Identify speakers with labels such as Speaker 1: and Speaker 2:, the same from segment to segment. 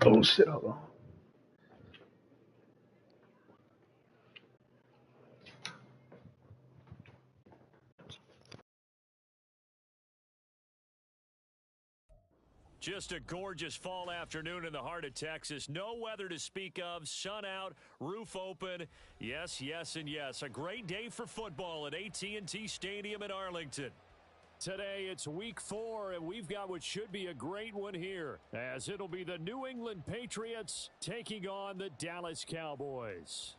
Speaker 1: Oh shit, hold on.
Speaker 2: Just a gorgeous fall afternoon in the heart of Texas. No weather to speak of. Sun out, roof open. Yes, yes, and yes. A great day for football at AT&T Stadium in Arlington. Today, it's week 4, and we've got what should be a great one here, as it'll be the New England Patriots taking on the Dallas Cowboys.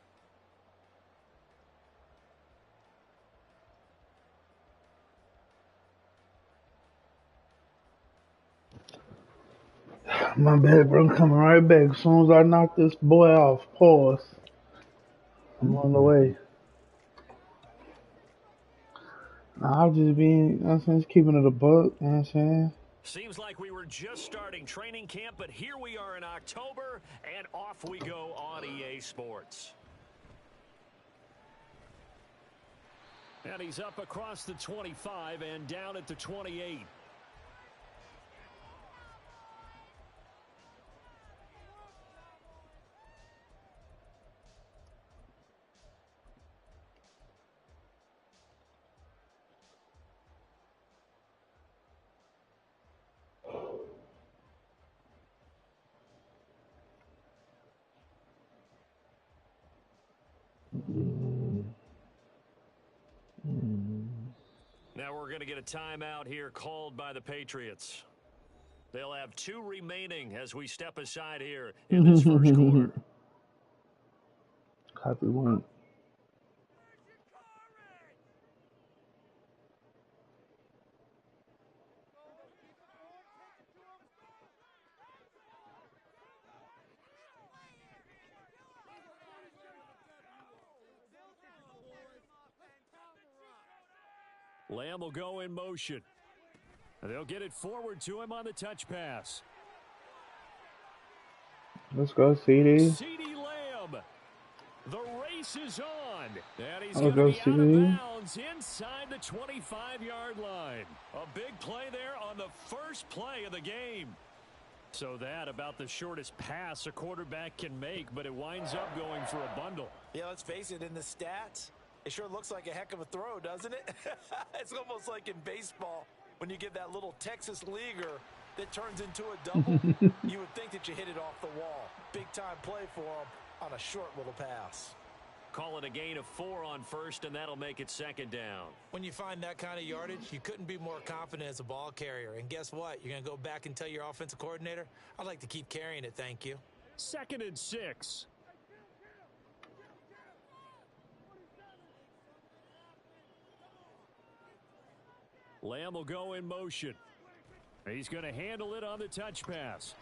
Speaker 1: My bad, bro. I'm coming right back. As soon as I knock this boy off, pause. I'm on the way. Nah, I'm just being, you know what I'm saying, just keeping it a buck, you know what I'm saying?
Speaker 2: Seems like we were just starting training camp, but here we are in October, and off we go on EA Sports. And he's up across the 25 and down at the 28. Now we're going to get a timeout here called by the Patriots. They'll have 2 remaining as we step aside here in this first quarter.
Speaker 1: Copy one.
Speaker 2: Lamb will go in motion. They'll get it forward to him on the touch pass.
Speaker 1: Let's go, CD.
Speaker 2: CeeDee Lamb. The race is on. And he's
Speaker 1: Let's
Speaker 2: going to
Speaker 1: go,
Speaker 2: be out of
Speaker 1: CD.
Speaker 2: bounds inside the 25-yard line. A big play there on the first play of the game. So that about the shortest pass a quarterback can make, but it winds up going for a bundle.
Speaker 3: Yeah, let's face it, in the stats, it sure looks like a heck of a throw, doesn't it? It's almost like in baseball when you get that little Texas leaguer that turns into a double. You would think that you hit it off the wall. Big-time play for him on a short little pass.
Speaker 2: Call it a gain of 4 on first, and that'll make it second down.
Speaker 3: When you find that kind of yardage, you couldn't be more confident as a ball carrier. And guess what? You're going to go back and tell your offensive coordinator, I'd like to keep carrying it, thank you.
Speaker 2: 2nd and 6. Lamb will go in motion. He's going to handle it on the touch pass.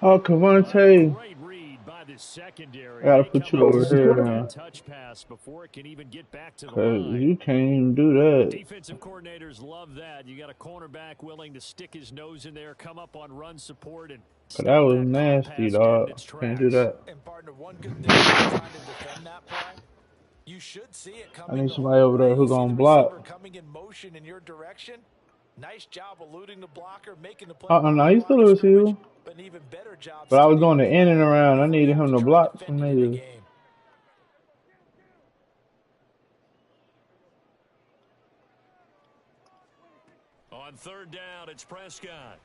Speaker 1: Oh, Cavante.
Speaker 2: Great read by the secondary.
Speaker 1: I gotta
Speaker 2: They
Speaker 1: put
Speaker 2: come
Speaker 1: you
Speaker 2: up
Speaker 1: over
Speaker 2: short
Speaker 1: here
Speaker 2: of
Speaker 1: now.
Speaker 2: that touch pass before it can even get back to the
Speaker 1: Cause
Speaker 2: line.
Speaker 1: you can't even do that.
Speaker 2: Defensive coordinators love that. You got a cornerback willing to stick his nose in there, come up on run support, and
Speaker 1: Cause that
Speaker 2: stop
Speaker 1: was
Speaker 2: that caught
Speaker 1: nasty,
Speaker 2: pass dead in
Speaker 1: dog.
Speaker 2: its
Speaker 1: Can't do
Speaker 2: tracks.
Speaker 1: that.
Speaker 3: And partner, one good thing about trying to defend that play, you should see it
Speaker 1: I
Speaker 3: coming
Speaker 1: need
Speaker 3: the
Speaker 1: somebody
Speaker 3: whole
Speaker 1: over there
Speaker 3: way.
Speaker 1: who
Speaker 3: You see
Speaker 1: gonna
Speaker 3: the receiver
Speaker 1: block.
Speaker 3: coming in motion in your direction. Nice job eluding the blocker, making the play
Speaker 1: No,
Speaker 3: right
Speaker 1: he's
Speaker 3: on
Speaker 1: still
Speaker 3: the
Speaker 1: a
Speaker 3: scrimmage,
Speaker 1: receiver.
Speaker 3: but an even better job
Speaker 1: But I was
Speaker 3: studying
Speaker 1: doing
Speaker 3: the
Speaker 1: the in and
Speaker 3: play
Speaker 1: around. I
Speaker 3: before you
Speaker 1: needed him
Speaker 3: actually
Speaker 1: to
Speaker 3: try to
Speaker 1: block some
Speaker 3: defend it in a
Speaker 1: niggas.
Speaker 3: game.
Speaker 2: On 3rd down, it's Prescott.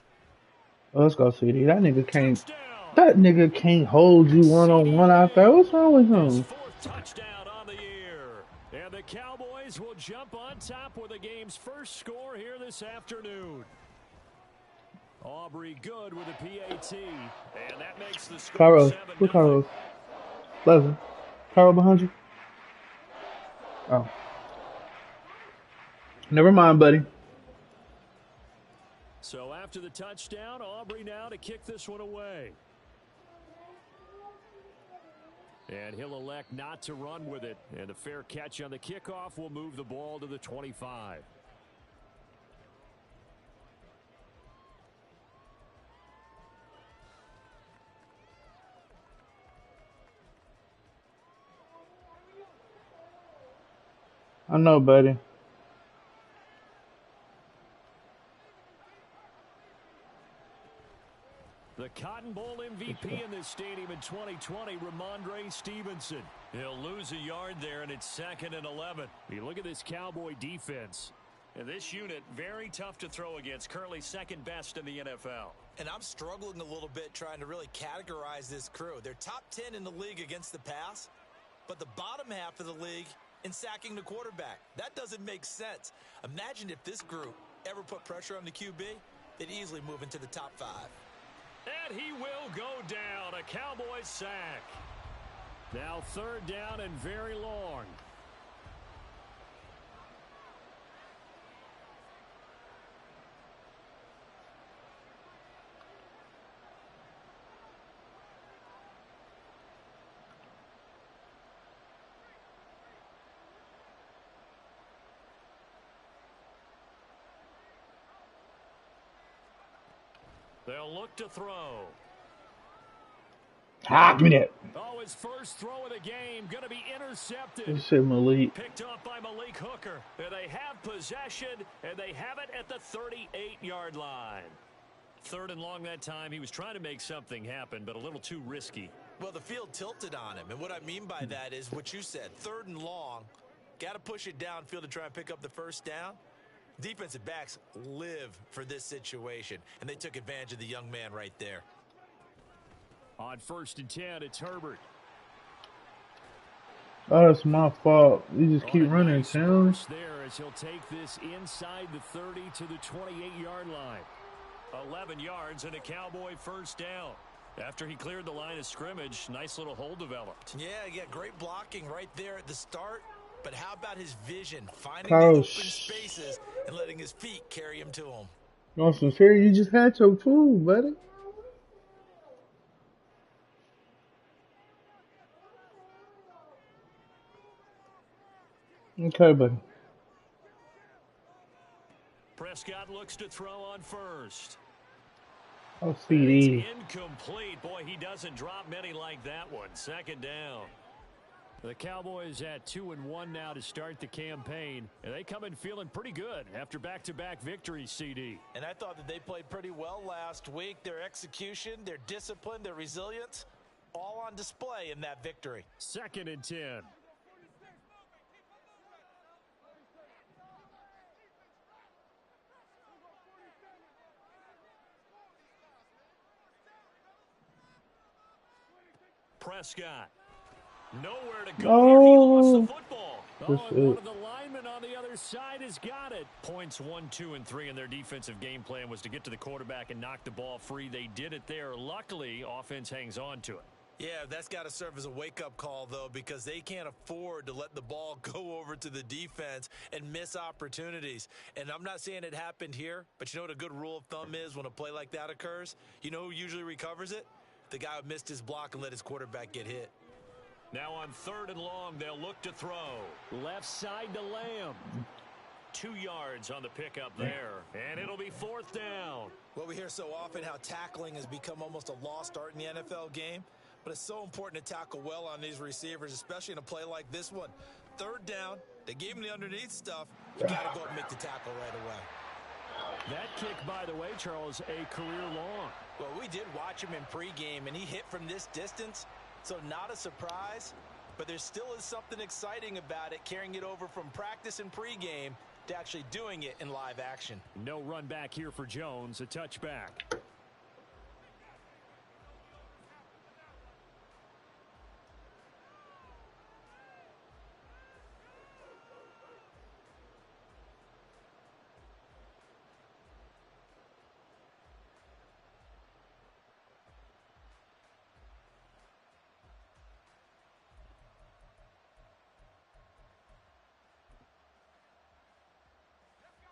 Speaker 1: Let's go, CD. That nigga can't.
Speaker 2: Touchdown!
Speaker 1: That nigga can't hold you one on
Speaker 2: CeeDee
Speaker 1: one out there. What's wrong with
Speaker 2: Lamb, his
Speaker 1: him?
Speaker 2: 4th touchdown on the year. And the Cowboys will jump on top with the game's first score here this afternoon. Aubrey good with a PAT, and that makes the score
Speaker 1: Cairo.
Speaker 2: 7-0.
Speaker 1: Who Cairo? Leslie. Cairo behind you? Oh. Never mind, buddy.
Speaker 2: So after the touchdown, Aubrey now to kick this one away. And he'll elect not to run with it. And a fair catch on the kickoff will move the ball to the 25.
Speaker 1: I know, buddy.
Speaker 2: The Cotton Bowl MVP in this stadium in 2020, Ramondre Stevenson. He'll lose a yard there, and it's 2nd and 11. You look at this Cowboy defense. And this unit, very tough to throw against, currently 2nd best in the NFL.
Speaker 3: And I'm struggling a little bit trying to really categorize this crew. They're top 10 in the league against the pass, but the bottom half of the league in sacking the quarterback. That doesn't make sense. Imagine if this group ever put pressure on the QB, they'd easily move into the top 5.
Speaker 2: And he will go down. A Cowboy sack. Now 3rd down and very long. They'll look to throw.
Speaker 1: Give me that.
Speaker 2: Oh, his first throw of the game going to be intercepted.
Speaker 1: Let's say Malik.
Speaker 2: Picked off by Malik Hooker. And they have possession, and they have it at the 38-yard line. 3rd and long that time. He was trying to make something happen, but a little too risky.
Speaker 3: Well, the field tilted on him, and what I mean by that is what you said. 3rd and long, got to push it downfield to try and pick up the first down. Defensive backs live for this situation, and they took advantage of the young man right there.
Speaker 2: On 1st and 10, it's Herbert.
Speaker 1: Oh, that's my fault. You just keep running, Tim.
Speaker 2: There as he'll take this inside the 30 to the 28-yard line. 11 yards and a Cowboy first down. After he cleared the line of scrimmage, nice little hole developed.
Speaker 3: Yeah, great blocking right there at the start. But how about his vision, finding the open spaces and letting his feet carry him to him?
Speaker 1: You want some cereal? You just had your food, buddy. Okay, buddy.
Speaker 2: Prescott looks to throw on 1st.
Speaker 1: Oh, CD.
Speaker 2: Incomplete. Boy, he doesn't drop many like that one. 2nd down. The Cowboys at 2-1 now to start the campaign. And they come in feeling pretty good after back-to-back victories, CD.
Speaker 3: And I thought that they played pretty well last week. Their execution, their discipline, their resilience, all on display in that victory.
Speaker 2: 2nd and 10. Prescott. Nowhere to go. Here. He lost the football. And one of the linemen on the other side has got it. Points 1, 2, and 3 in their defensive game plan was to get to the quarterback and knock the ball free. They did it there. Luckily, offense hangs on to it.
Speaker 3: Yeah, that's got to serve as a wake-up call, though, because they can't afford to let the ball go over to the defense and miss opportunities. And I'm not saying it happened here, but you know what a good rule of thumb is when a play like that occurs? You know who usually recovers it? The guy who missed his block and let his quarterback get hit.
Speaker 2: Now on 3rd and long, they'll look to throw. Left side to Lamb. 2 yards on the pickup there, and it'll be 4th down.
Speaker 3: Well, we hear so often how tackling has become almost a lost art in the NFL game, but it's so important to tackle well on these receivers, especially in a play like this one. 3rd down, they gave him the underneath stuff. You got to go and make the tackle right away.
Speaker 2: That kick, by the way, Charles, a career long.
Speaker 3: Well, we did watch him in pregame, and he hit from this distance. So not a surprise, but there still is something exciting about it, carrying it over from practice and pregame to actually doing it in live action.
Speaker 2: No run back here for Jones, a touchback.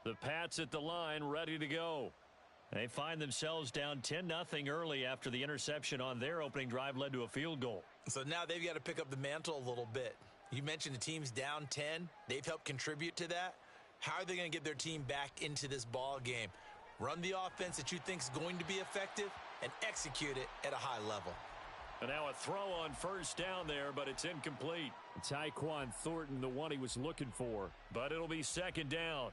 Speaker 2: The Pats at the line, ready to go. They find themselves down 10-0 early after the interception on their opening drive led to a field goal.
Speaker 3: So now they've got to pick up the mantle a little bit. You mentioned the team's down 10. They've helped contribute to that. How are they going to get their team back into this ball game? Run the offense that you think is going to be effective and execute it at a high level.
Speaker 2: And now a throw on 1st down there, but it's incomplete. Tyquan Thornton, the one he was looking for, but it'll be 2nd down.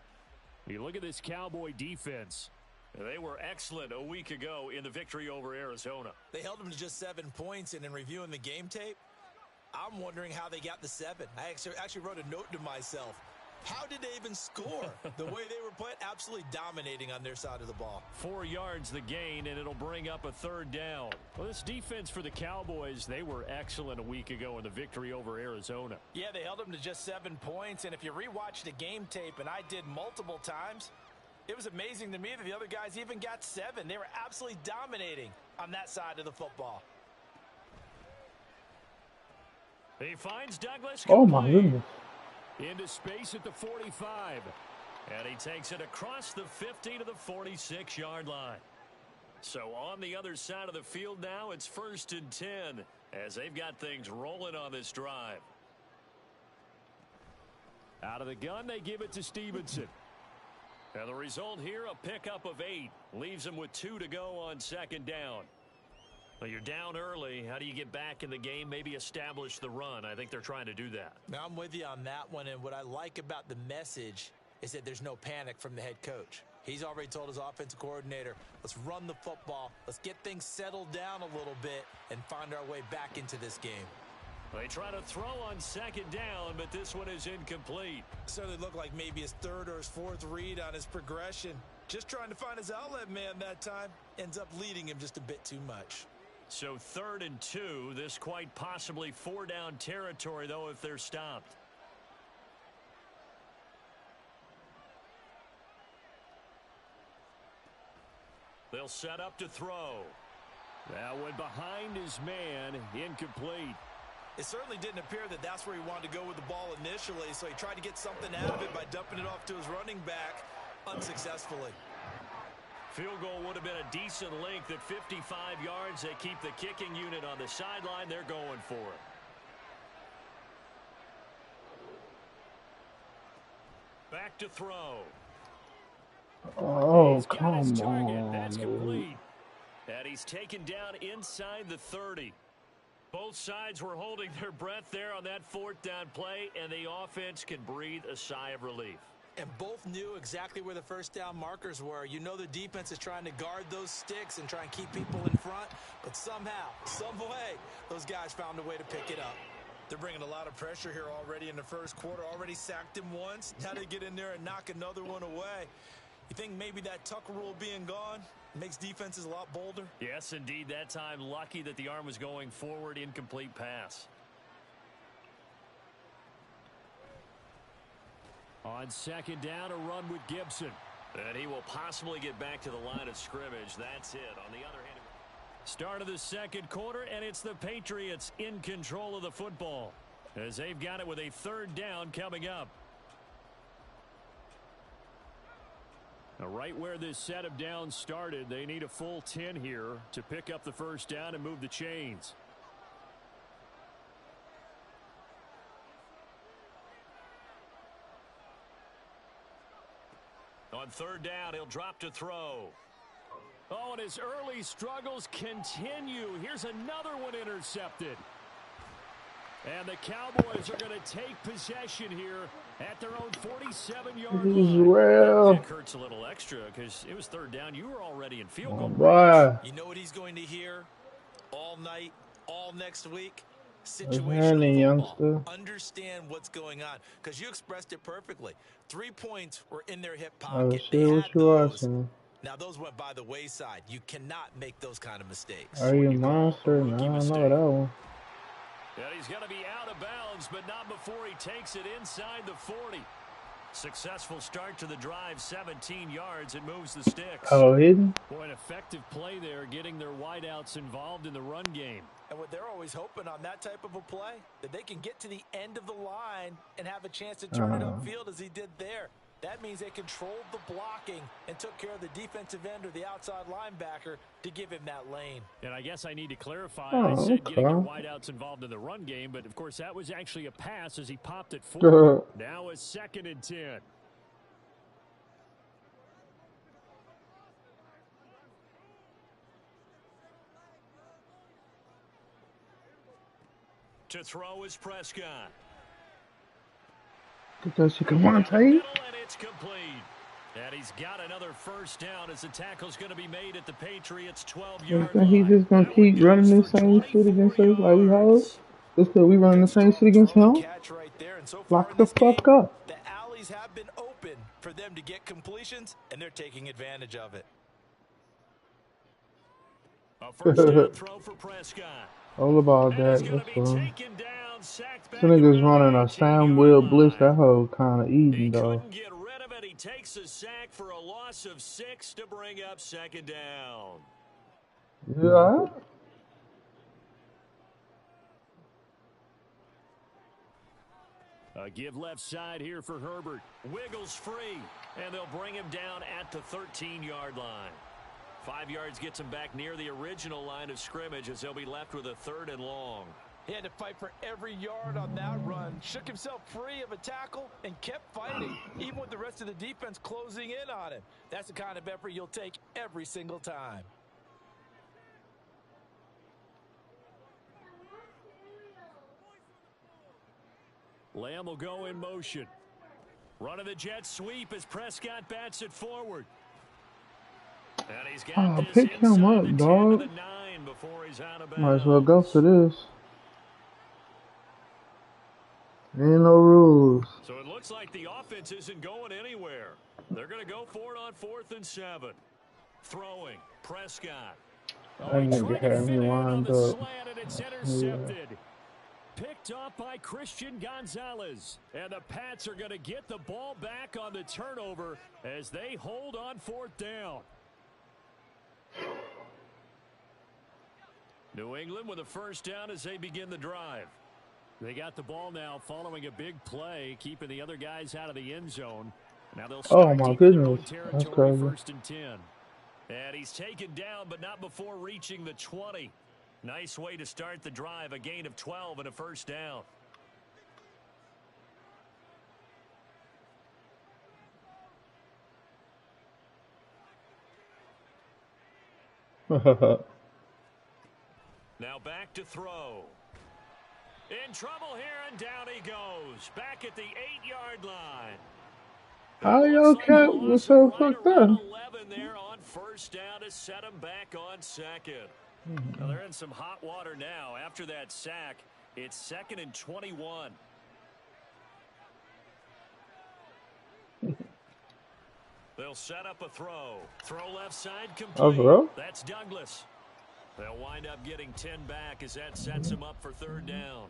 Speaker 2: You look at this Cowboy defense. They were excellent a week ago in the victory over Arizona.
Speaker 3: They held them to just 7 points, and in reviewing the game tape, I'm wondering how they got the 7. I actually wrote a note to myself. How did they even score? The way they were playing, absolutely dominating on their side of the ball.
Speaker 2: 4 yards the gain, and it'll bring up a 3rd down. Well, this defense for the Cowboys, they were excellent a week ago in the victory over Arizona.
Speaker 3: Yeah, they held them to just 7 points, and if you rewatch the game tape, and I did multiple times, it was amazing to me that the other guys even got 7. They were absolutely dominating on that side of the football.
Speaker 2: He finds Douglas.
Speaker 1: Oh my goodness.
Speaker 2: Into space at the 45. And he takes it across the 50 to the 46-yard line. So on the other side of the field now, it's 1st and 10 as they've got things rolling on this drive. Out of the gun, they give it to Stevenson. And the result here, a pickup of 8. Leaves them with 2 to go on 2nd down. Well, you're down early. How do you get back in the game? Maybe establish the run. I think they're trying to do that.
Speaker 3: Now, I'm with you on that one, and what I like about the message is that there's no panic from the head coach. He's already told his offensive coordinator, let's run the football, let's get things settled down a little bit, and find our way back into this game.
Speaker 2: They try to throw on 2nd down, but this one is incomplete.
Speaker 3: Certainly looked like maybe his 3rd or his 4th read on his progression. Just trying to find his outlet man that time. Ends up leading him just a bit too much.
Speaker 2: So 3rd and 2. This quite possibly 4-down territory, though, if they're stopped. They'll set up to throw. That one behind his man, incomplete.
Speaker 3: It certainly didn't appear that that's where he wanted to go with the ball initially, so he tried to get something out of it by dumping it off to his running back unsuccessfully.
Speaker 2: Field goal would have been a decent length at 55 yards. They keep the kicking unit on the sideline. They're going for it. Back to throw.
Speaker 1: Oh, come on.
Speaker 2: That's complete. And he's taken down inside the 30. Both sides were holding their breath there on that 4th down play, and the offense can breathe a sigh of relief.
Speaker 3: And both knew exactly where the 1st down markers were. You know the defense is trying to guard those sticks and try and keep people in front, but somehow, some way, those guys found a way to pick it up. They're bringing a lot of pressure here already in the 1st quarter. Already sacked him once. Now they get in there and knock another one away. You think maybe that Tucker rule being gone makes defenses a lot bolder?
Speaker 2: Yes, indeed. That time, lucky that the arm was going forward. Incomplete pass. On 2nd down, a run with Gibson. And he will possibly get back to the line of scrimmage. That's it. On the other hand, start of the 2nd quarter, and it's the Patriots in control of the football as they've got it with a 3rd down coming up. Now, right where this set of downs started, they need a full 10 here to pick up the 1st down and move the chains. On 3rd down, he'll drop to throw. Oh, and his early struggles continue. Here's another one intercepted. And the Cowboys are going to take possession here at their own 47-yard line.
Speaker 1: Well.
Speaker 2: That hurts a little extra because it was 3rd down. You were already in field goal
Speaker 1: Boy.
Speaker 3: You know what he's going to hear all night, all next week?
Speaker 1: Situational
Speaker 3: football. Understand what's going on, because you expressed it perfectly. 3 points were in their hip pocket.
Speaker 1: See what you're watching.
Speaker 3: Now those went by the wayside. You cannot make those kind of mistakes.
Speaker 1: Are you a monster? No, I don't know that one.
Speaker 2: Yeah, he's going to be out of bounds, but not before he takes it inside the 40. Successful start to the drive, 17 yards, and moves the sticks.
Speaker 1: Oh, hidden?
Speaker 2: Boy, an effective play there, getting their wideouts involved in the run game.
Speaker 3: And what they're always hoping on that type of a play, that they can get to the end of the line and have a chance to turn it upfield as he did there. That means they controlled the blocking and took care of the defensive end or the outside linebacker to give him that lane.
Speaker 2: And I guess I need to clarify. I said getting your wideouts involved in the run game, but of course that was actually a pass as he popped it forward. Now a 2nd and 10. To throw is Prescott.
Speaker 1: Get that shit, come on, Tate.
Speaker 2: And it's complete. And he's got another first down as the tackle's going to be made at the Patriots'
Speaker 1: You
Speaker 2: 12-yard
Speaker 1: think he
Speaker 2: line.
Speaker 1: just gonna
Speaker 2: That one
Speaker 1: keep
Speaker 2: goes
Speaker 1: running the
Speaker 2: for
Speaker 1: same shit
Speaker 2: 24
Speaker 1: against us like we hoes?
Speaker 2: yards.
Speaker 1: Just cause we running the
Speaker 3: Good
Speaker 1: same shit
Speaker 3: strong
Speaker 1: against
Speaker 3: throw and
Speaker 1: him?
Speaker 3: catch right there. And so far in
Speaker 1: Lock the
Speaker 3: this
Speaker 1: fuck
Speaker 3: game,
Speaker 1: up.
Speaker 3: the alleys have been open for them to get completions, and they're taking advantage of it.
Speaker 2: A first down throw for Prescott.
Speaker 1: All about
Speaker 2: And he's
Speaker 1: that.
Speaker 2: going to
Speaker 1: That's
Speaker 2: be
Speaker 1: all.
Speaker 2: taken down, sacked
Speaker 1: This
Speaker 2: back
Speaker 1: nigga's
Speaker 2: around
Speaker 1: running
Speaker 2: the
Speaker 1: a Sam
Speaker 2: 18-yard
Speaker 1: Will blitz.
Speaker 2: line.
Speaker 1: That hoe kind of
Speaker 2: He
Speaker 1: eating though.
Speaker 2: couldn't get rid of it. He takes a sack for a loss of 6 to bring up second down.
Speaker 1: Yeah.
Speaker 2: A give left side here for Herbert. Wiggles free, and they'll bring him down at the 13-yard line. 5 yards gets him back near the original line of scrimmage as they'll be left with a 3rd and long.
Speaker 3: He had to fight for every yard on that run. Shook himself free of a tackle and kept fighting, even with the rest of the defense closing in on him. That's the kind of effort you'll take every single time.
Speaker 2: Lamb will go in motion. Running the jet sweep as Prescott bats it forward. And he's got this
Speaker 1: Pick him
Speaker 2: inside
Speaker 1: up,
Speaker 2: the 10
Speaker 1: dog.
Speaker 2: to the 9 before he's out of bounds.
Speaker 1: Might as well go for this. Ain't no rules.
Speaker 2: So it looks like the offense isn't going anywhere. They're going to go for it on 4th and 7. Throwing. Prescott.
Speaker 1: That nigga had me lined up.
Speaker 2: Slant, and it's intercepted. Picked off by Christian Gonzalez. And the Pats are going to get the ball back on the turnover as they hold on 4th down. New England with a first down as they begin the drive. They got the ball now following a big play, keeping the other guys out of the end zone. Now they'll start
Speaker 1: my
Speaker 2: deep in their own
Speaker 1: goodness. That's
Speaker 2: territory,
Speaker 1: crazy.
Speaker 2: 1st and 10. And he's taken down, but not before reaching the 20. Nice way to start the drive, a gain of 12 and a first down. Now back to throw. In trouble here, and down he goes. Back at the 8-yard line.
Speaker 1: How y'all cat was so fucked up?
Speaker 2: 11 there on first down to set him back on 2nd. Well, they're in some hot water now. After that sack, it's 2nd and 21. They'll set up a throw. Throw left side complete.
Speaker 1: Bro?
Speaker 2: That's Douglas. They'll wind up getting 10 back as that sets him up for 3rd down.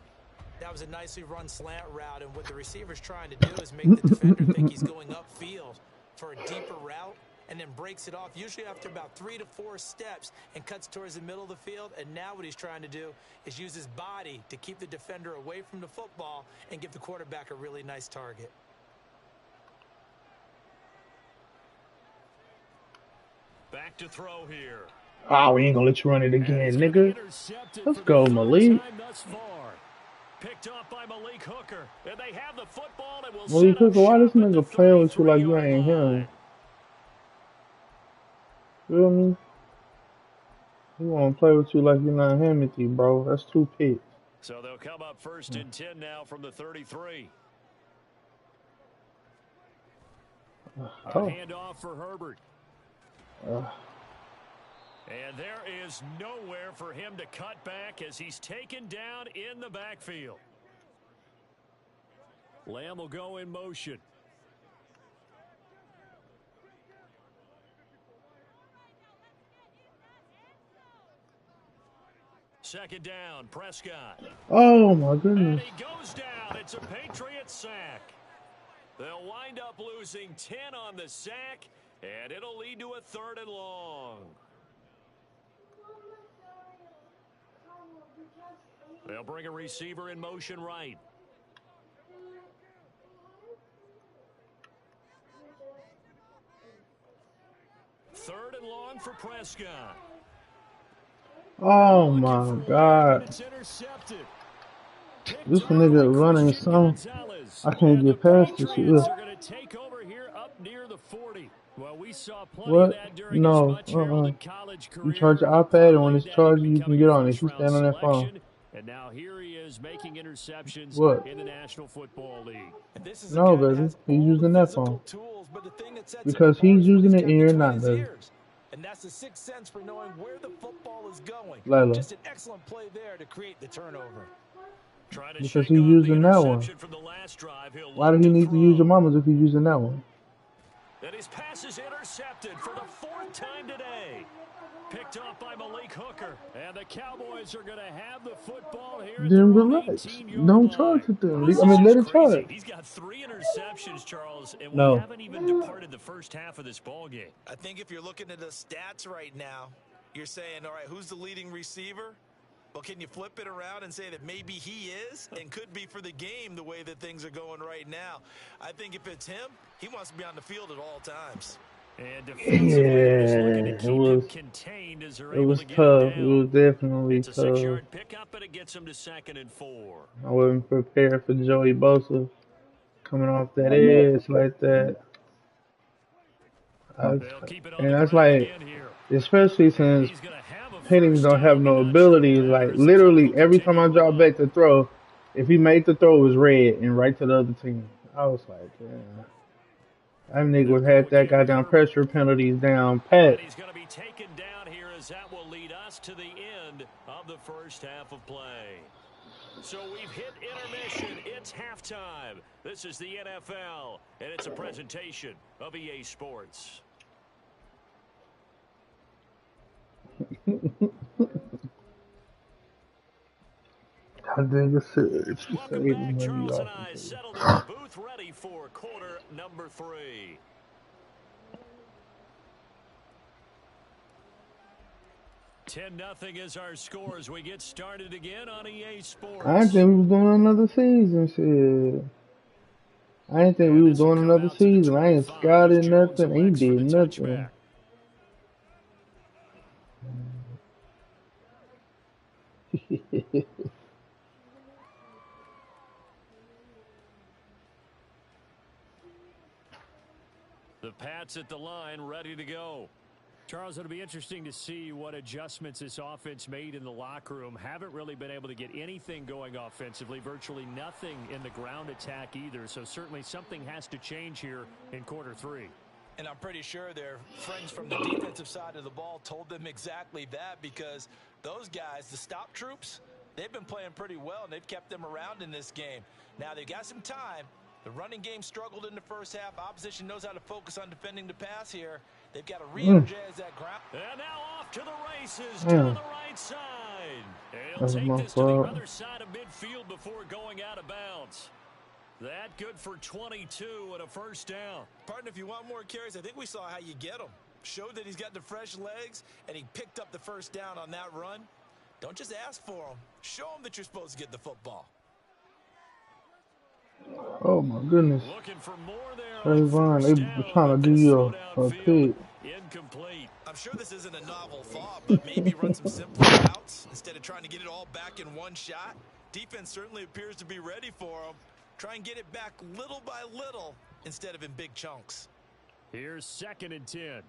Speaker 3: That was a nicely run slant route, and what the receiver's trying to do is make the defender think he's going upfield for a deeper route, and then breaks it off, usually after about 3 to 4 steps, and cuts towards the middle of the field. And now what he's trying to do is use his body to keep the defender away from the football and give the quarterback a really nice target.
Speaker 2: Back to throw here.
Speaker 1: Oh, we ain't gonna let you run it again, nigga. Let's go, Malik.
Speaker 2: Picked off by Malik Hooker. And they have the football and will
Speaker 1: Malik
Speaker 2: set up
Speaker 1: Hooker, why this
Speaker 2: shop at
Speaker 1: nigga
Speaker 2: the
Speaker 1: playing with you like you
Speaker 2: 33-yard
Speaker 1: ain't
Speaker 2: line.
Speaker 1: him? Feel me? He wanna play with you like you're not Hamilton, bro. That's 2 picks.
Speaker 2: So they'll come up 1st and 10 now from the 33. A handoff for Herbert. And there is nowhere for him to cut back as he's taken down in the backfield. Lamb will go in motion. Second down, Prescott.
Speaker 1: Oh my
Speaker 2: And
Speaker 1: goodness.
Speaker 2: he goes down. It's a Patriot sack. They'll wind up losing 10 on the sack, and it'll lead to a 3rd and long. They'll bring a receiver in motion right. Third and long for Prescott.
Speaker 1: Oh my god.
Speaker 2: It's intercepted.
Speaker 1: This nigga running some. I can't get past this shit. Look.
Speaker 2: Are going to take over here up near the 40. Well, we saw plenty
Speaker 1: What?
Speaker 2: of that during
Speaker 1: No.
Speaker 2: his much heralded college career.
Speaker 1: You charge your iPad, and when it's charged, you can get on it. You stand on that phone.
Speaker 2: And now here he is is making interceptions
Speaker 1: What?
Speaker 2: in the National Football League.
Speaker 3: And this is a
Speaker 1: No,
Speaker 3: guy that
Speaker 1: baby.
Speaker 3: has
Speaker 1: He's
Speaker 3: all the
Speaker 1: using that
Speaker 3: physical
Speaker 1: phone.
Speaker 3: tools, but the thing that sets him
Speaker 1: Because
Speaker 3: apart
Speaker 1: he's
Speaker 3: is what
Speaker 1: using
Speaker 3: he's
Speaker 1: it
Speaker 3: got
Speaker 1: and you're
Speaker 3: between
Speaker 1: not,
Speaker 3: his
Speaker 1: baby.
Speaker 3: ears. And that's the sixth sense for knowing where the football is going.
Speaker 1: Layla.
Speaker 3: Just an excellent play there to create the turnover.
Speaker 2: Trying to
Speaker 1: Because
Speaker 2: shake
Speaker 1: he's
Speaker 2: off the
Speaker 1: using that one.
Speaker 2: interception from the last drive. He'll
Speaker 1: Why do
Speaker 2: look
Speaker 1: he
Speaker 2: to
Speaker 1: need to use your
Speaker 2: throw.
Speaker 1: mama's if he's using that one?
Speaker 2: And his pass is intercepted for the fourth time today. Picked off by Malik Hooker. And the Cowboys are going to have the football here at their
Speaker 1: Then
Speaker 2: own
Speaker 1: relax.
Speaker 2: 18-yard
Speaker 1: Don't
Speaker 2: line.
Speaker 1: charge at them.
Speaker 2: This
Speaker 1: I mean,
Speaker 2: is
Speaker 1: let
Speaker 2: just
Speaker 1: it
Speaker 2: crazy.
Speaker 1: charge.
Speaker 2: He's got 3 interceptions, Charles, and we
Speaker 1: No.
Speaker 2: haven't even departed the first half of this ball game.
Speaker 3: I think if you're looking at the stats right now, you're saying, all right, who's the leading receiver? Well, can you flip it around and say that maybe he is and could be for the game the way that things are going right now? I think if it's him, he wants to be on the field at all times.
Speaker 2: And defensively, they're just looking to
Speaker 1: Yeah,
Speaker 2: keep him contained as they're
Speaker 1: it
Speaker 2: able
Speaker 1: was
Speaker 2: to get
Speaker 1: tough.
Speaker 2: him
Speaker 1: It
Speaker 2: down.
Speaker 1: was definitely
Speaker 2: It's a
Speaker 1: tough.
Speaker 2: 6-yard pickup, and it gets him to 2nd and 4.
Speaker 1: I wasn't prepared for Joey Bosa coming off that edge like that.
Speaker 2: They'll keep it on
Speaker 1: And
Speaker 2: the
Speaker 1: that's
Speaker 2: ground
Speaker 1: like,
Speaker 2: again here.
Speaker 1: especially since
Speaker 2: He's going to have a
Speaker 1: Penix
Speaker 2: first
Speaker 1: don't have
Speaker 2: down.
Speaker 1: no
Speaker 2: Not sure
Speaker 1: abilities.
Speaker 2: what
Speaker 1: Like
Speaker 2: matters.
Speaker 1: literally
Speaker 2: They'll
Speaker 1: every time I
Speaker 2: continue
Speaker 1: drop
Speaker 2: on.
Speaker 1: back to throw, if he made the throw, it was red and right to the other team. I was like, yeah. That nigga had that goddamn pressure penalties down pat.
Speaker 2: And he's going to be taken down here as that will lead us to the end of the first half of play. So we've hit intermission. It's halftime. This is the NFL, and it's a presentation of EA Sports.
Speaker 1: I think it's serious.
Speaker 2: Welcome back. Charles and I settled in the booth, ready for quarter number 3. $10-0 is our score as we get started again on EA Sports.
Speaker 1: I didn't think we was doing another season, shit. I didn't think we was doing another season. I ain't scouted nothing, ain't did nothing.
Speaker 2: The Pats at the line, ready to go. Charles, it'll be interesting to see what adjustments this offense made in the locker room. Haven't really been able to get anything going offensively, virtually nothing in the ground attack either. So certainly something has to change here in quarter 3.
Speaker 3: And I'm pretty sure their friends from the defensive side of the ball told them exactly that, because those guys, the stop troops, they've been playing pretty well, and they've kept them around in this game. Now, they've got some time. The running game struggled in the first half. Opposition knows how to focus on defending the pass here. They've got to re-energize that ground.
Speaker 2: And now off to the races to the right side. And he'll take this to the other side of midfield before going out of bounds. That good for 22 and a first down.
Speaker 3: Partner, if you want more carries, I think we saw how you get them. Showed that he's got the fresh legs, and he picked up the first down on that run. Don't just ask for them. Show them that you're supposed to get the football.
Speaker 1: Oh my goodness.
Speaker 2: Looking for more there.
Speaker 1: Trayvon, they trying to do you a pick.
Speaker 2: Incomplete.
Speaker 3: I'm sure this isn't a novel thought, but maybe run some simpler routes instead of trying to get it all back in one shot. Defense certainly appears to be ready for them. Try and get it back little by little instead of in big chunks.
Speaker 2: Here's 2nd and 10.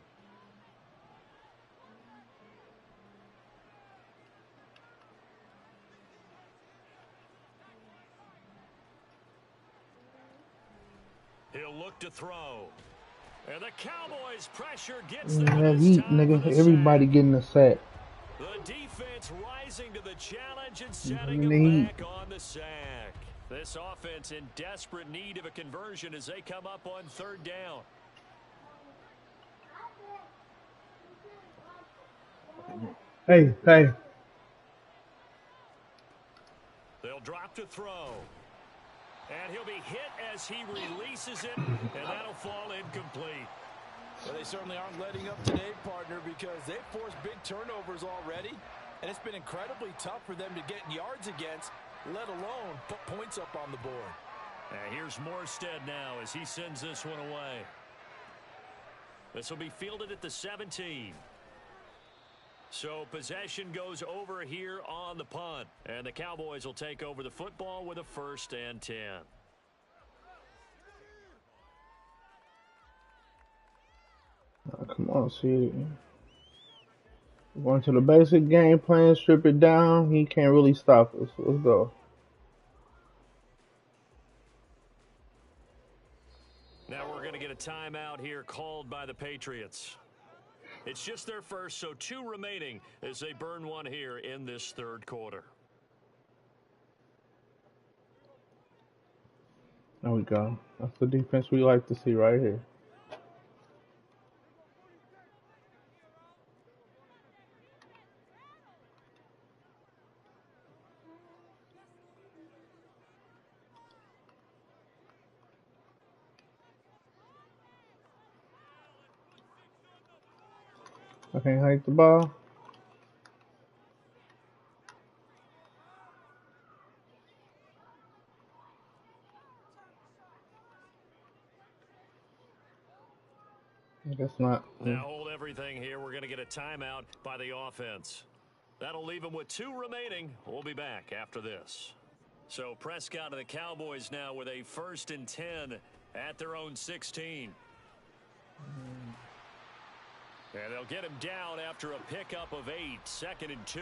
Speaker 2: He'll look to throw. And the Cowboys pressure gets them.
Speaker 1: Nigga, everybody getting a sack.
Speaker 2: The defense rising to the challenge and setting them back on the sack. This offense in desperate need of a conversion as they come up on 3rd down.
Speaker 1: Hey.
Speaker 2: They'll drop to throw. And he'll be hit as he releases it, and that'll fall incomplete.
Speaker 3: Well, they certainly aren't letting up today, partner, because they've forced big turnovers already, and it's been incredibly tough for them to get yards against, let alone put points up on the board.
Speaker 2: And here's Morstead now as he sends this one away. This will be fielded at the 17. So possession goes over here on the punt. And the Cowboys will take over the football with a 1st and 10.
Speaker 1: Come on, see. Going to the basic game plan, strip it down. He can't really stop us. Let's go.
Speaker 2: timeout here called by the Patriots. It's just their first, so 2 remaining as they burn one here in this third quarter.
Speaker 1: There we go. That's the defense we like to see right here. I can't hike the ball. I guess not.
Speaker 2: Now hold everything here. We're going to get a timeout by the offense. That'll leave them with 2 remaining. We'll be back after this. So Prescott and the Cowboys now with a 1st and 10 at their own 16. And they'll get him down after a pickup of 8, 2nd and 2.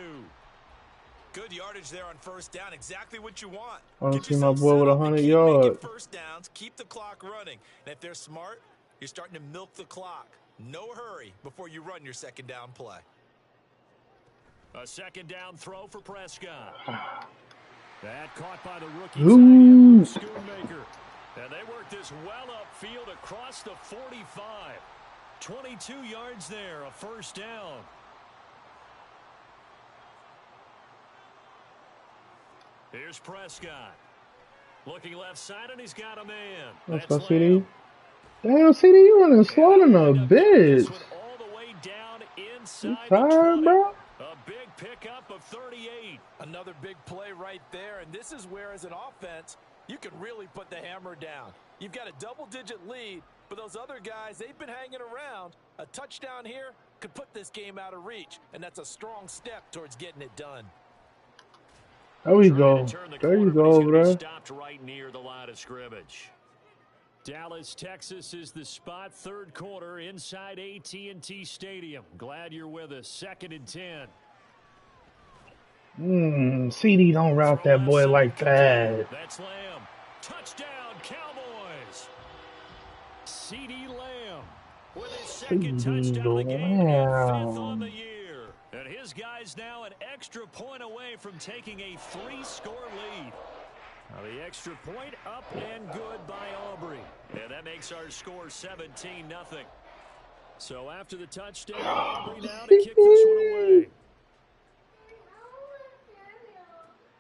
Speaker 3: Good yardage there on first down. Exactly what you want.
Speaker 1: I don't
Speaker 3: Get
Speaker 1: see my
Speaker 3: yourself
Speaker 1: boy
Speaker 3: set
Speaker 1: with
Speaker 3: up to
Speaker 1: 100
Speaker 3: keep
Speaker 1: yards.
Speaker 3: making first downs, keep the clock running. And if they're smart, you're starting to milk the clock. No hurry before you run your second down play.
Speaker 2: A 2nd down throw for Prescott. That caught by the rookie
Speaker 1: Ooh.
Speaker 2: Schoonmaker. And they work this well upfield across the 45. 22 yards there, a 1st down. Here's Prescott. Looking left side, and he's got a man.
Speaker 1: Let's
Speaker 2: That's
Speaker 1: go, CD.
Speaker 2: Lamb.
Speaker 1: Damn, CD, you running slow than a
Speaker 2: And they'll get this
Speaker 1: bitch.
Speaker 2: one all the way down
Speaker 1: You
Speaker 2: inside the
Speaker 1: tired,
Speaker 2: 20.
Speaker 1: bro?
Speaker 2: A big pickup of 38.
Speaker 3: Another big play right there, and this is where, as an offense, you can really put the hammer down. You've got a double-digit lead, but those other guys, they've been hanging around. A touchdown here could put this game out of reach, and that's a strong step towards getting it done.
Speaker 1: There we
Speaker 2: Trying
Speaker 1: go.
Speaker 2: to turn the
Speaker 1: There you
Speaker 2: corner, but
Speaker 1: go
Speaker 2: he's
Speaker 1: over
Speaker 2: gonna be
Speaker 1: there.
Speaker 2: stopped right near the line of scrimmage. Dallas, Texas is the spot. 3rd quarter inside AT&T Stadium. Glad you're with us. 2nd and 10.
Speaker 1: CD don't route that boy like that.
Speaker 2: That's Lamb. Touchdown, Cowboys. CeeDee Lamb with his 2nd touchdown of the game and 5th on the year. And his guys now an extra point away from taking a 3-score lead. Now the extra point up and good by Aubrey. And that makes our score 17-0. So after the touchdown, Aubrey now to kick this one away.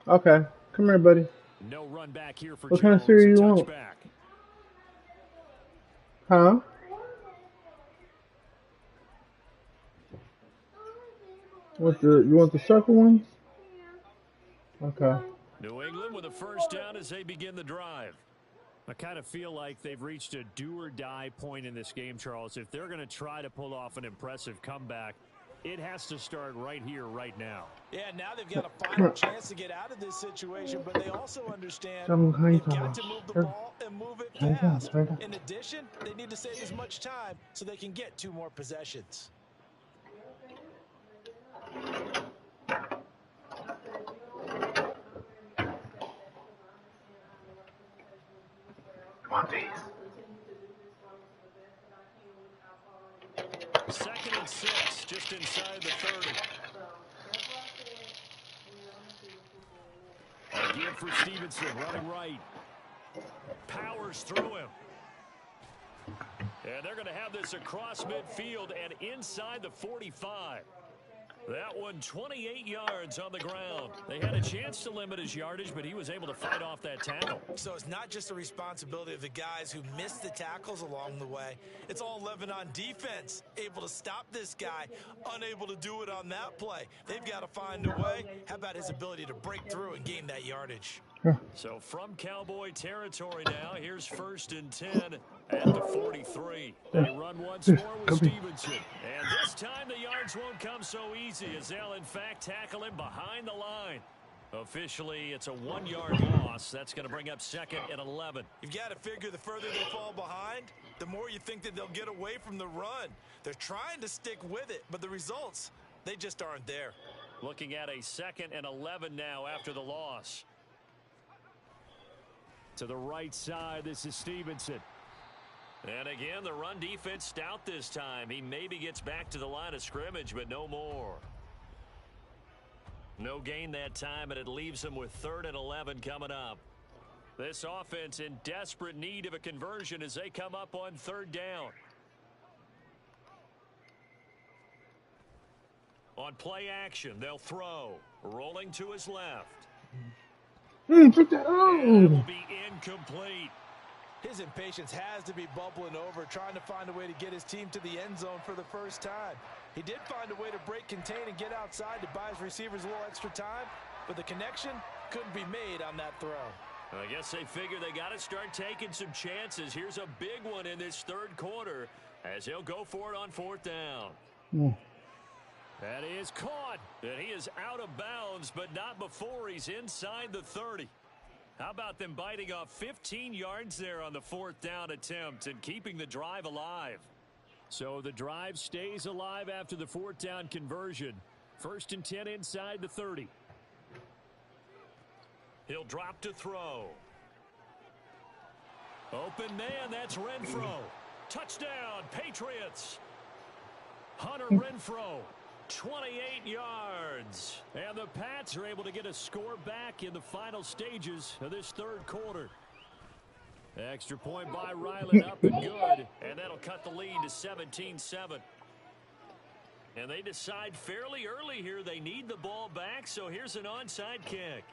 Speaker 1: Okay, come here, buddy.
Speaker 2: No run back here for
Speaker 1: What kind of
Speaker 2: Jones.
Speaker 1: cereal
Speaker 2: A
Speaker 1: you want?
Speaker 2: touchback.
Speaker 1: Huh? You want the circle one? Okay.
Speaker 2: New England with a 1st down as they begin the drive. I kind of feel like they've reached a do-or-die point in this game, Charles. If they're going to try to pull off an impressive comeback, it has to start right here, right now.
Speaker 3: Yeah, now they've got a final chance to get out of this situation, but they also understand
Speaker 1: Some
Speaker 3: they've
Speaker 1: kind
Speaker 3: got
Speaker 1: of
Speaker 3: to move the
Speaker 1: sure.
Speaker 3: ball and move it
Speaker 1: Hold on,
Speaker 3: fast.
Speaker 1: hold on.
Speaker 3: In addition, they need to save as much time so they can get 2 more possessions.
Speaker 1: Want these?
Speaker 2: 2nd and 6, just inside the 30. Again for Stevenson, running right. Powers through him. And they're going to have this across midfield and inside the 45. That one 28 yards on the ground. They had a chance to limit his yardage, but he was able to fight off that tackle.
Speaker 3: So it's not just the responsibility of the guys who missed the tackles along the way. It's all living on defense, able to stop this guy, unable to do it on that play. They've got to find a way. How about his ability to break through and gain that yardage?
Speaker 2: So from Cowboy territory now, here's 1st and 10 at the 43. They run once more with Stevenson. And this time the yards won't come so easy as they'll in fact tackle him behind the line. Officially, it's a 1-yard loss. That's going to bring up 2nd and 11.
Speaker 3: You've got to figure the further they fall behind, the more you think that they'll get away from the run. They're trying to stick with it, but the results, they just aren't there.
Speaker 2: Looking at a 2nd and 11 now after the loss. To the right side, this is Stevenson. And again, the run defense stout this time. He maybe gets back to the line of scrimmage, but no more. No gain that time, and it leaves him with 3rd and 11 coming up. This offense in desperate need of a conversion as they come up on 3rd down. On play action, they'll throw. Rolling to his left.
Speaker 1: Put that on.
Speaker 2: And it will be incomplete.
Speaker 3: His impatience has to be bubbling over, trying to find a way to get his team to the end zone for the first time. He did find a way to break, contain, and get outside to buy his receivers a little extra time, but the connection couldn't be made on that throw.
Speaker 2: I guess they figure they got to start taking some chances. Here's a big one in this 3rd quarter as he'll go for it on 4th down. That is caught, and he is out of bounds, but not before he's inside the 30. How about them biting off 15 yards there on the 4th down attempt and keeping the drive alive? So the drive stays alive after the 4th down conversion. 1st and 10 inside the 30. He'll drop to throw. Open man, that's Renfro. Touchdown, Patriots. Hunter Renfro. 28 yards. And the Pats are able to get a score back in the final stages of this 3rd quarter. Extra point by Ryland up and good. And that'll cut the lead to 17-7. And they decide fairly early here they need the ball back, so here's an onside kick.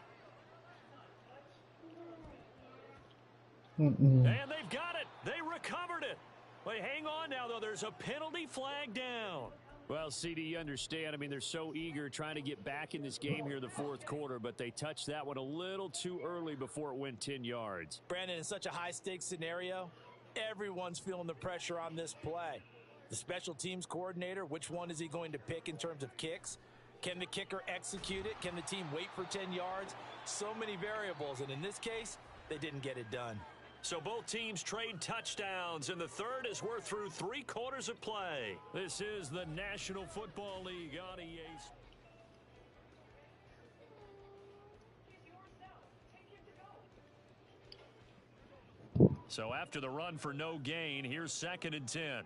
Speaker 2: And they've got it. They recovered it. Wait, hang on now, though. There's a penalty flag down. Well, CD, you understand. I mean, they're so eager trying to get back in this game here in the 4th quarter, but they touched that one a little too early before it went 10 yards.
Speaker 3: Brandon, in such a high-stakes scenario, everyone's feeling the pressure on this play. The special teams coordinator, which one is he going to pick in terms of kicks? Can the kicker execute it? Can the team wait for 10 yards? So many variables, and in this case, they didn't get it done.
Speaker 2: So both teams trade touchdowns, and the 3rd as we're through 3 quarters of play. This is the National Football League on EA. So after the run for no gain, here's 2nd and 10.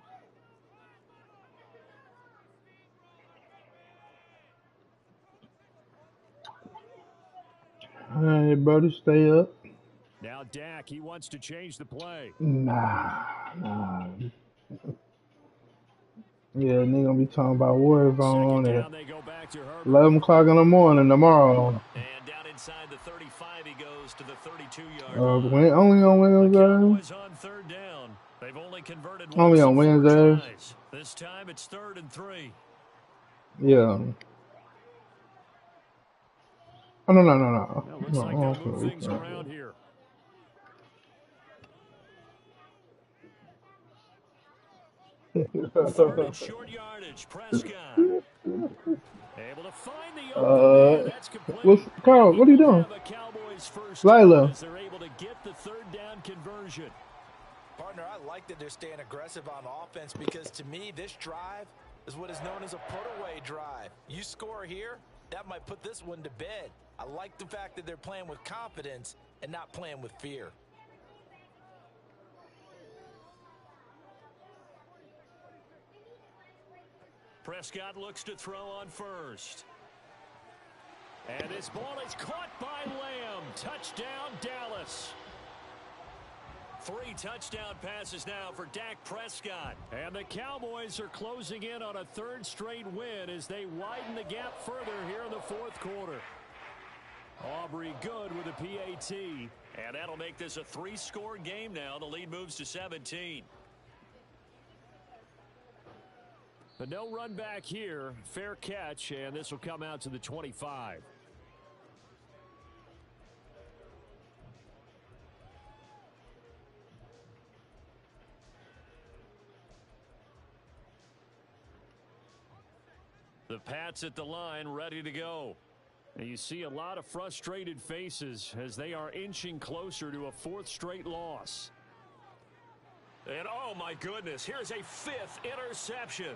Speaker 1: All right, brother, stay up.
Speaker 2: Now Dak, he wants to change the play.
Speaker 1: Nah. Yeah, nigga gonna be talking about Warzone at 11 o'clock in the morning tomorrow.
Speaker 2: And down inside the 35, he goes to the 32-yard line.
Speaker 1: Only on Wednesday.
Speaker 2: On 3rd down. They've only converted
Speaker 1: only on Wednesdays.
Speaker 2: This time it's 3rd and 3.
Speaker 1: Yeah. Oh, no.
Speaker 2: Well, looks like they'll move things around here. Third and short yardage, Prescott. Able to find the open man. That's complete.
Speaker 1: Carl, what are you doing? Lila.
Speaker 2: They're able to get the 3rd down conversion.
Speaker 3: Partner, I like that they're staying aggressive on offense because to me, this drive is what is known as a put-away drive. You score here, that might put this one to bed. I like the fact that they're playing with confidence and not playing with fear.
Speaker 2: Prescott looks to throw on 1st. And this ball is caught by Lamb. Touchdown, Dallas. 3 touchdown passes now for Dak Prescott. And the Cowboys are closing in on a 3rd straight win as they widen the gap further here in the 4th quarter. Aubrey good with a PAT. And that'll make this a 3-score game now. The lead moves to 17. But no run back here. Fair catch, and this will come out to the 25. The Pats at the line, ready to go. And you see a lot of frustrated faces as they are inching closer to a 4th straight loss. And oh my goodness, here's a 5th interception.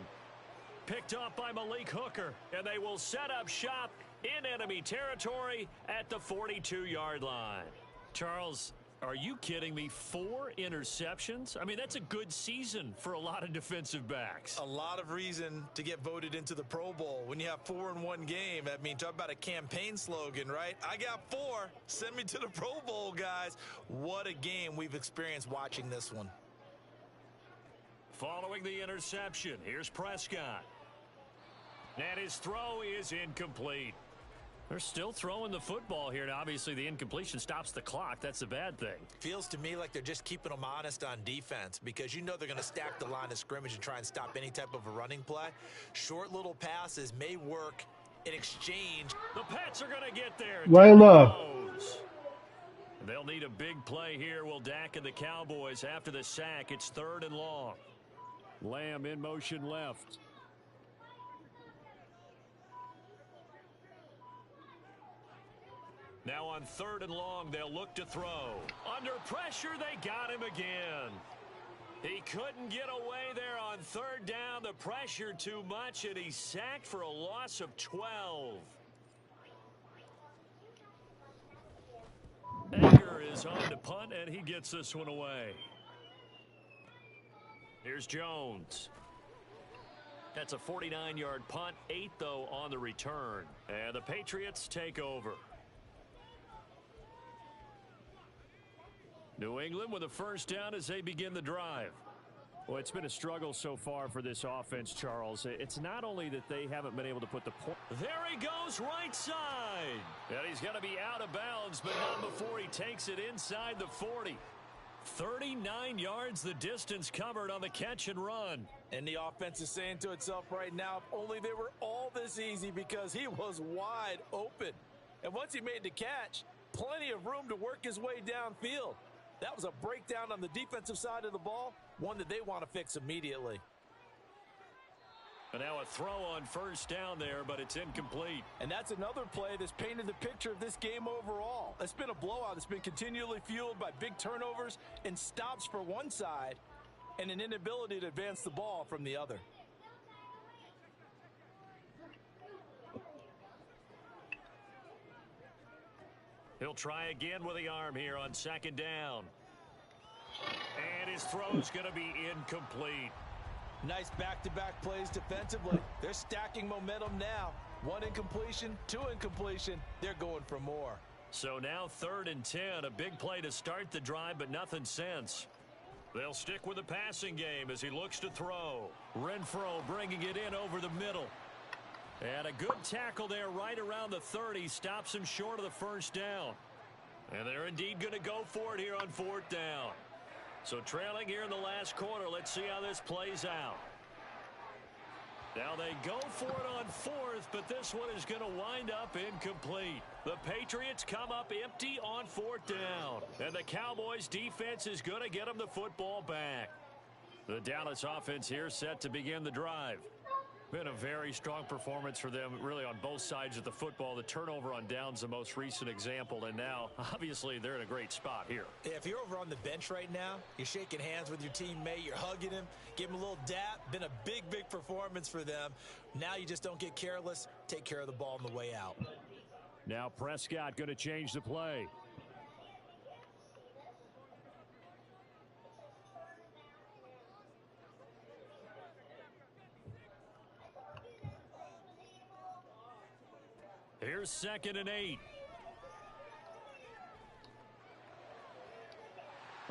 Speaker 2: Picked up by Malik Hooker, and they will set up shop in enemy territory at the 42-yard line. Charles, Are you kidding me? 4 interceptions? I mean, that's a good season for a lot of defensive backs.
Speaker 3: A lot of reason to get voted into the Pro Bowl. When you have 4 in one game, I mean, talk about a campaign slogan, right? I got 4. Send me to the Pro Bowl, guys. What a game we've experienced watching this one.
Speaker 2: Following the interception, here's Prescott. And his throw is incomplete. They're still throwing the football here, and obviously the incompletion stops the clock. That's a bad thing.
Speaker 3: Feels to me like they're just keeping them honest on defense because you know they're going to stack the line of scrimmage and try and stop any type of a running play. Short little passes may work in exchange.
Speaker 2: The Pats are going to get there.
Speaker 1: Layla.
Speaker 2: They'll need a big play here. Will Dak and the Cowboys after the sack. It's 3rd and long. Lamb in motion left. Now on 3rd and long, they'll look to throw. Under pressure, they got him again. He couldn't get away there on 3rd down. The pressure too much, and he's sacked for a loss of 12. Edgar is on to punt, and he gets this one away. Here's Jones. That's a 49-yard punt, 8, though, on the return. And the Patriots take over. New England with a 1st down as they begin the drive. Well, it's been a struggle so far for this offense, Charles. It's not only that they haven't been able to put the point. There he goes, right side. And he's going to be out of bounds, but not before he takes it inside the 40. 39 yards the distance covered on the catch and run.
Speaker 3: And the offense is saying to itself right now, if only they were all this easy, because he was wide open. And once he made the catch, plenty of room to work his way downfield. That was a breakdown on the defensive side of the ball, one that they want to fix immediately.
Speaker 2: And now a throw on 1st down there, but it's incomplete.
Speaker 3: And that's another play that's painted the picture of this game overall. It's been a blowout. It's been continually fueled by big turnovers and stops for one side and an inability to advance the ball from the other.
Speaker 2: He'll try again with the arm here on 2nd down. And his throw's going to be incomplete.
Speaker 3: Nice back-to-back plays defensively. They're stacking momentum now. 1 incompletion, 2 incompletion. They're going for more.
Speaker 2: So now 3rd and 10. A big play to start the drive, but nothing since. They'll stick with the passing game as he looks to throw. Renfrow bringing it in over the middle. And a good tackle there right around the 30. Stops him short of the 1st down. And they're indeed going to go for it here on 4th down. So trailing here in the last quarter. Let's see how this plays out. Now they go for it on 4th, but this one is going to wind up incomplete. The Patriots come up empty on 4th down. And the Cowboys defense is going to get them the football back. The Dallas offense here set to begin the drive. Been a very strong performance for them, really, on both sides of the football. The turnover on downs, the most recent example, and now, obviously, they're in a great spot here.
Speaker 3: If you're over on the bench right now, you're shaking hands with your teammate, you're hugging him, give him a little dap. Been a big, big performance for them. Now you just don't get careless. Take care of the ball on the way out.
Speaker 2: Now Prescott going to change the play. Here's 2nd and 8.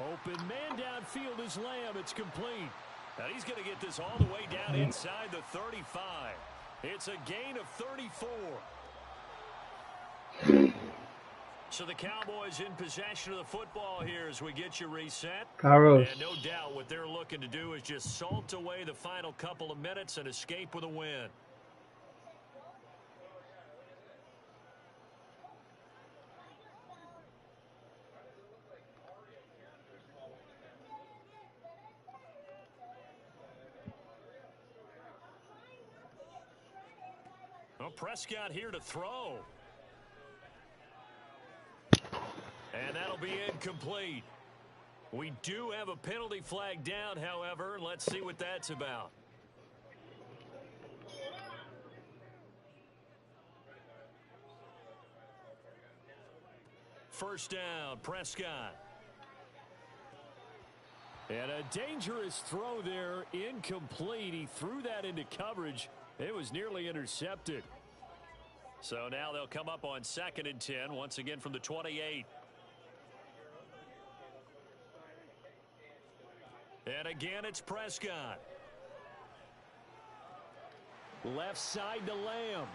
Speaker 2: Open man downfield is Lamb. It's complete. And he's going to get this all the way down inside the 35. It's a gain of 34. So the Cowboys in possession of the football here as we get you reset.
Speaker 1: Carlos.
Speaker 2: And no doubt what they're looking to do is just salt away the final couple of minutes and escape with a win. Well, Prescott here to throw. And that'll be incomplete. We do have a penalty flag down, however. Let's see what that's about. First down, Prescott. And a dangerous throw there, incomplete. He threw that into coverage. It was nearly intercepted. So now they'll come up on 2nd and 10, once again from the 28. And again, it's Prescott. Left side to Lamb.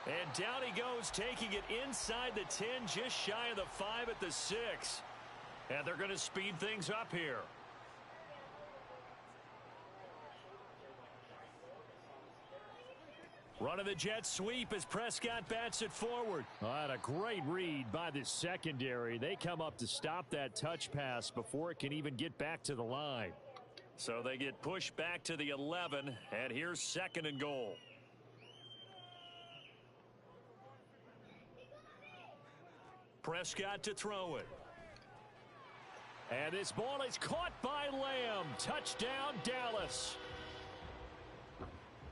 Speaker 2: And down he goes, taking it inside the 10, just shy of the 5 at the 6. And they're going to speed things up here. Run of the jet sweep as Prescott bats it forward. And a great read by the secondary. They come up to stop that touch pass before it can even get back to the line. So they get pushed back to the 11, and here's 2nd and goal. Prescott to throw it. And this ball is caught by Lamb. Touchdown, Dallas.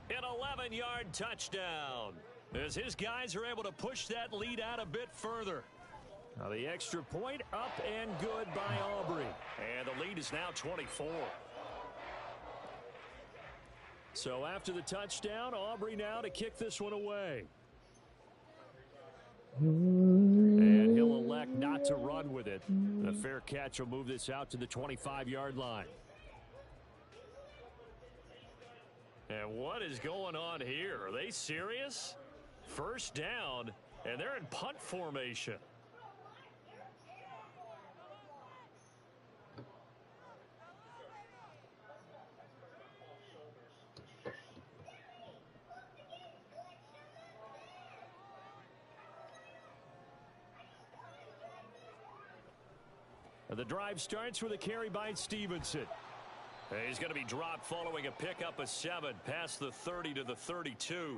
Speaker 2: An 11-yard touchdown as his guys are able to push that lead out a bit further. Now the extra point up and good by Aubrey. And the lead is now 24. So after the touchdown, Aubrey now to kick this one away. And he'll elect not to run with it. The fair catch will move this out to the 25-yard line. And what is going on here? Are they serious? First down, and they're in punt formation. The drive starts with a carry by Stevenson. He's going to be dropped following a pickup of 7 past the 30 to the 32.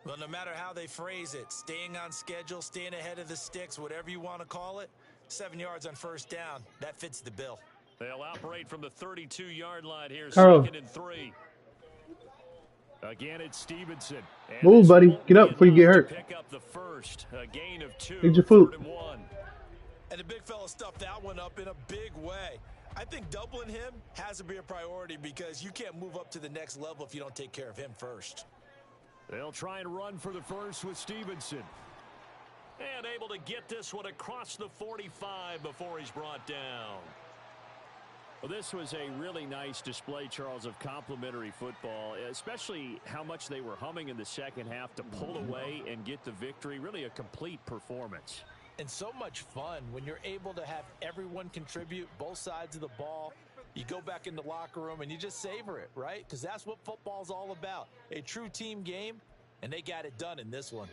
Speaker 3: Well, no matter how they phrase it, staying on schedule, staying ahead of the sticks, whatever you want to call it, 7 yards on first down, that fits the bill.
Speaker 2: They'll operate from the 32-yard line here,
Speaker 1: Carl.
Speaker 2: 2nd and 3. Again, it's Stevenson. And
Speaker 1: Move, buddy. Get up before you get hurt.
Speaker 2: Pick up the first, a gain of 2.
Speaker 1: Eat your food.
Speaker 2: 3rd and 1.
Speaker 3: And the big fella stuffed that one up in a big way. I think doubling him has to be a priority because you can't move up to the next level if you don't take care of him first.
Speaker 2: They'll try and run for the first with Stevenson. And able to get this one across the 45 before he's brought down. Well, this was a really nice display, Charles, of complimentary football, especially how much they were humming in the second half to pull away and get the victory. Really a complete performance.
Speaker 3: And so much fun when you're able to have everyone contribute both sides of the ball. You go back in the locker room and you just savor it, right? Because that's what football's all about. A true team game, and they got it done in this one.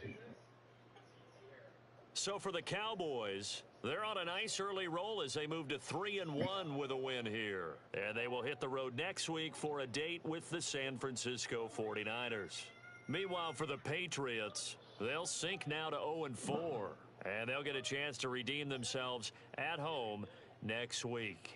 Speaker 2: So for the Cowboys, they're on a nice early roll as they move to 3-1 with a win here. And they will hit the road next week for a date with the San Francisco 49ers. Meanwhile, for the Patriots, they'll sink now to 0-4. And they'll get a chance to redeem themselves at home next week.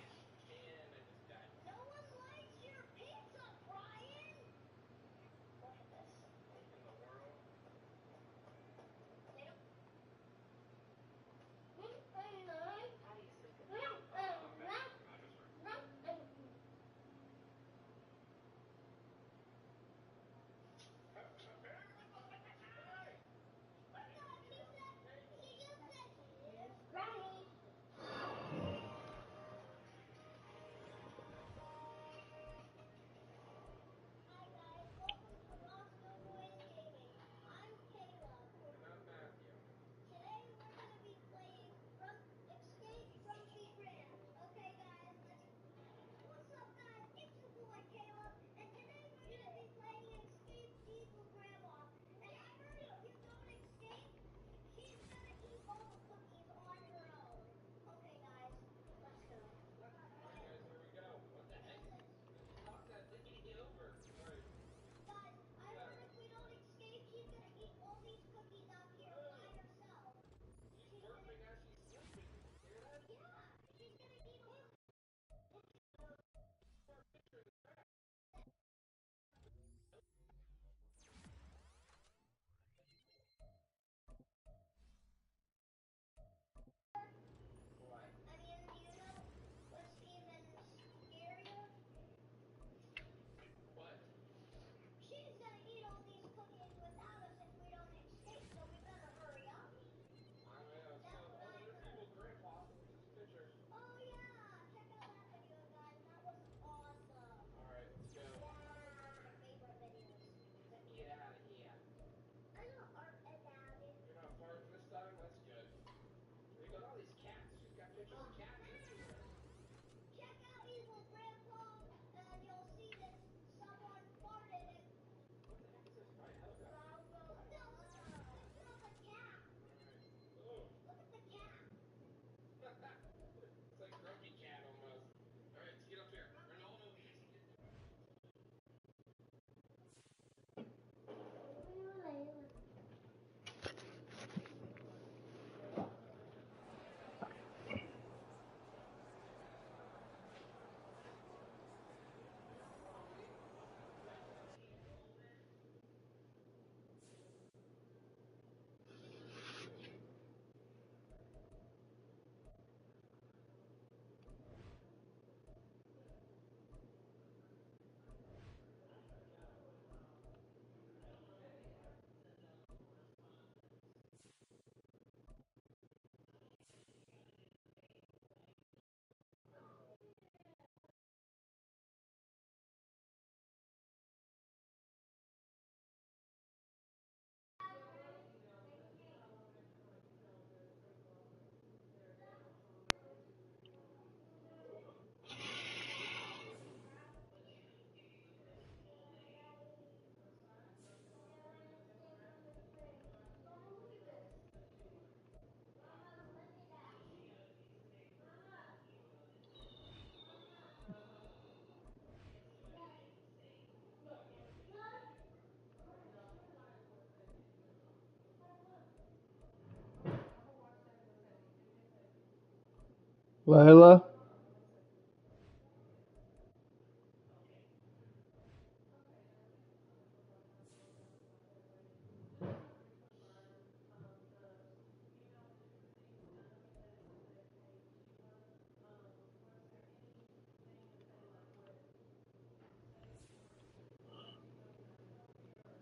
Speaker 1: Layla.